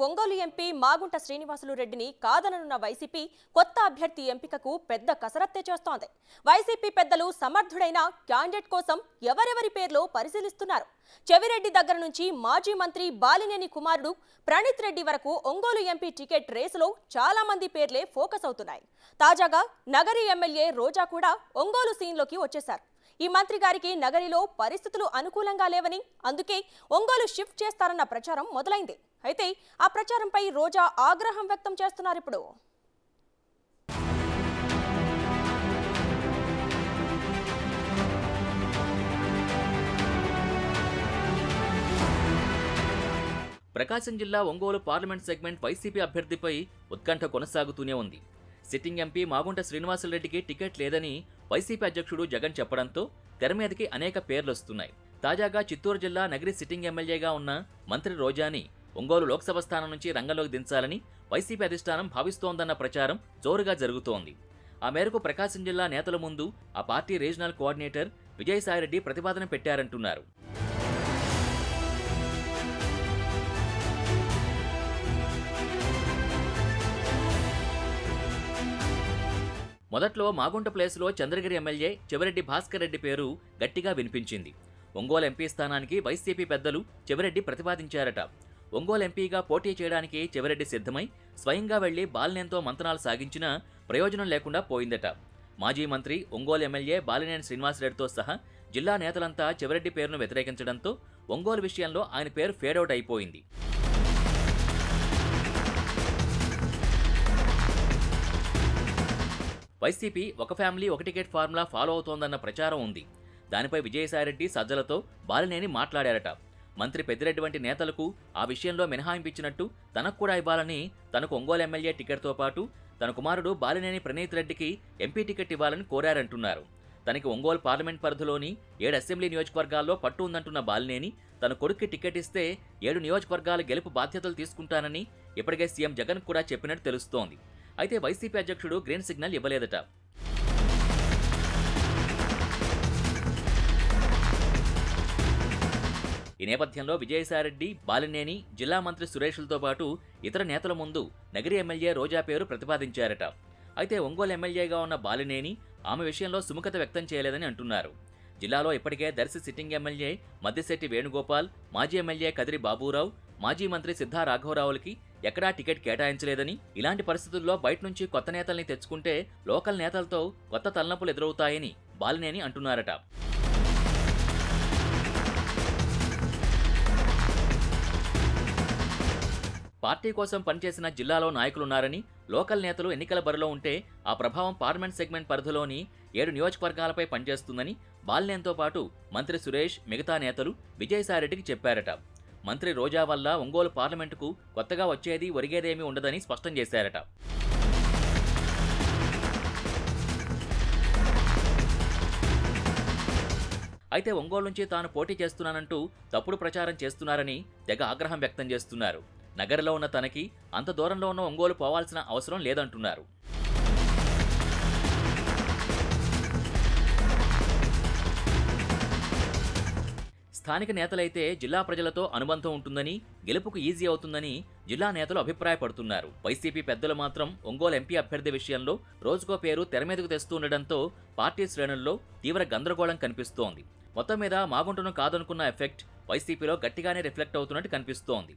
Ongole MP Magunta Srinivasulu రెడ్డిని కాదననున్న YCP కొత్త అభ్యర్థి ఎంపికకు పెద్ద కసరత్తే చేస్తోంది. వైసీపీ పెద్దలు సమర్థుడైన క్యాండిడేట్ కోసం ఎవరెవరి పేర్లో పరిశీలిస్తున్నారు. చెవిరెడ్డి దగ్గర నుంచి మాజీ మంత్రి బాలినేని కుమారుడు ప్రణీత్ రెడ్డి వరకు ఒంగోలు ఎంపీ టికెట్ రేసులో చాలా మంది పేర్లే ఫోకస్ అవుతున్నాయి. తాజాగా నగరి ఎమ్మెల్యే రోజా కూడా ఒంగోలు సీన్లోకి వచ్చేశారు. ఈ మంత్రి గారికి నగరిలో పరిస్థితులు అనుకూలంగా లేవని, అందుకే ఒంగోలు షిఫ్ట్ చేస్తారన్న ప్రచారం మొదలైంది. అయితే ఆ ప్రచారంపై రోజా ఆగ్రహం వ్యక్తం చేస్తున్నారు. ఇప్పుడు ప్రకాశం జిల్లా ఒంగోలు పార్లమెంట్ సెగ్మెంట్ వైసీపీ అభ్యర్థిపై ఉత్కంఠ కొనసాగుతూనే ఉంది. సిట్టింగ్ ఎంపీ మాగుంట శ్రీనివాసులరెడ్డికి టికెట్ లేదని వైసీపీ అధ్యక్షుడు జగన్ చెప్పడంతో తెర మీదకి అనేక పేర్లొస్తున్నాయి. తాజాగా చిత్తూరు జిల్లా నగరి సిట్టింగ్ ఎమ్మెల్యేగా ఉన్న మంత్రి రోజాని ఒంగోలు లోక్సభ స్థానం నుంచి రంగంలోకి దించాలని వైసీపీ అధిష్టానం భావిస్తోందన్న ప్రచారం జోరుగా జరుగుతోంది. ఆ మేరకు ప్రకాశం జిల్లా నేతల ముందు ఆ పార్టీ రీజనల్ కోఆర్డినేటర్ విజయసాయిరెడ్డి ప్రతిపాదన పెట్టారంటున్నారు. మొదట్లో మాగుంట ప్లేస్లో చంద్రగిరి ఎమ్మెల్యే చెవిరెడ్డి భాస్కర్ రెడ్డి పేరు గట్టిగా వినిపించింది. ఒంగోలు ఎంపీ స్థానానికి వైసీపీ పెద్దలు చెవిరెడ్డి ప్రతిపాదించారట. ఒంగోలు ఎంపీగా పోటీ చేయడానికి చెవిరెడ్డి సిద్ధమై స్వయంగా వెళ్లి బాలినేనితో మంతనాలు సాగించినా ప్రయోజనం లేకుండా పోయిందట. మాజీ మంత్రి ఒంగోలు ఎమ్మెల్యే బాలినేని శ్రీనివాసరెడ్డితో సహా జిల్లా నేతలంతా చెవిరెడ్డి పేరును వ్యతిరేకించడంతో ఒంగోలు విషయంలో ఆయన పేరు ఫేడౌట్ అయిపోయింది. వైసీపీ ఒక ఫ్యామిలీ ఒక టికెట్ ఫార్ములా ఫాలో అవుతోందన్న ప్రచారం ఉంది. దానిపై విజయసాయిరెడ్డి సజ్జలతో బాలినేని మాట్లాడారట. మంత్రి పెద్దిరెడ్డి వంటి నేతలకు ఆ విషయంలో మినహాయింపిచ్చినట్టు తనకు కూడా ఇవ్వాలని, తనకు ఒంగోలు ఎమ్మెల్యే టికెట్తో పాటు తన కుమారుడు బాలినేని ప్రణీత్ రెడ్డికి ఎంపీ టికెట్ ఇవ్వాలని కోరారంటున్నారు. తనకి ఒంగోలు పార్లమెంట్ పరిధిలోని 7 అసెంబ్లీ నియోజకవర్గాల్లో పట్టు ఉందంటున్న బాలినేని తన కొడుక్కి టికెట్ ఇస్తే 7 నియోజకవర్గాల గెలుపు బాధ్యతలు తీసుకుంటానని ఇప్పటికే సీఎం జగన్ కూడా చెప్పినట్టు తెలుస్తోంది. అయితే వైసీపీ అధ్యక్షుడు గ్రీన్ సిగ్నల్ ఇవ్వలేదట. ఈ నేపథ్యంలో విజయసాయిరెడ్డి, బాలినేని, జిల్లా మంత్రి సురేష్లతో పాటు ఇతర నేతల ముందు నగరి ఎమ్మెల్యే రోజా పేరు ప్రతిపాదించారట. అయితే ఒంగోలు ఎమ్మెల్యేగా ఉన్న బాలినేని ఆమె విషయంలో సుముఖత వ్యక్తం చేయలేదని అంటున్నారు. జిల్లాలో ఇప్పటికే దర్శి సిట్టింగ్ ఎమ్మెల్యే మద్దిశెట్టి వేణుగోపాల్, మాజీ ఎమ్మెల్యే కదిరి బాబురావు, మాజీ మంత్రి సిద్ధా రాఘవరావులకి ఎక్కడా టికెట్ కేటాయించలేదని, ఇలాంటి పరిస్థితుల్లో బయట నుంచి కొత్త నేతల్ని తెచ్చుకుంటే లోకల్ నేతలతో కొత్త తలనొప్పులు ఎదురవుతాయని బాలినేని అంటున్నారట. పార్టీ కోసం పనిచేసిన జిల్లాలో నాయకులున్నారని, లోకల్ నేతలు ఎన్నికల బరిలో ఉంటే ఆ ప్రభావం పార్లమెంట్ సెగ్మెంట్ పరిధిలోని 7 నియోజకవర్గాలపై పనిచేస్తుందని బాలినేనితో పాటు మంత్రి సురేష్, మిగతా నేతలు విజయసాయిరెడ్డికి చెప్పారట. మంత్రి రోజా వల్ల ఒంగోలు పార్లమెంటుకు కొత్తగా వచ్చేది ఒరిగేదేమీ ఉండదని స్పష్టం చేశారట. అయితే ఒంగోలు నుంచి తాను పోటీ చేస్తున్నానంటూ తప్పుడు ప్రచారం చేస్తున్నారని తెగ ఆగ్రహం వ్యక్తం చేస్తున్నారు. నగరంలో ఉన్న తనకి అంత దూరంలో ఉన్న ఒంగోలు పోవాల్సిన అవసరం లేదంటున్నారు. స్థానిక నేతలైతే జిల్లా ప్రజలతో అనుబంధం ఉంటుందని, గెలుపుకు ఈజీ అవుతుందని జిల్లా నేతలు అభిప్రాయపడుతున్నారు. వైసీపీ పెద్దలు మాత్రం ఒంగోలు ఎంపీ అభ్యర్థి విషయంలో రోజుకో పేరు తెరమీదకు తెస్తుండటంతో పార్టీ శ్రేణుల్లో తీవ్ర గందరగోళం కనిపిస్తోంది. మొత్తం మీద మాగుంటను కాదనుకున్న ఎఫెక్ట్ వైసీపీలో గట్టిగానే రిఫ్లెక్ట్ అవుతున్నట్టు కనిపిస్తోంది.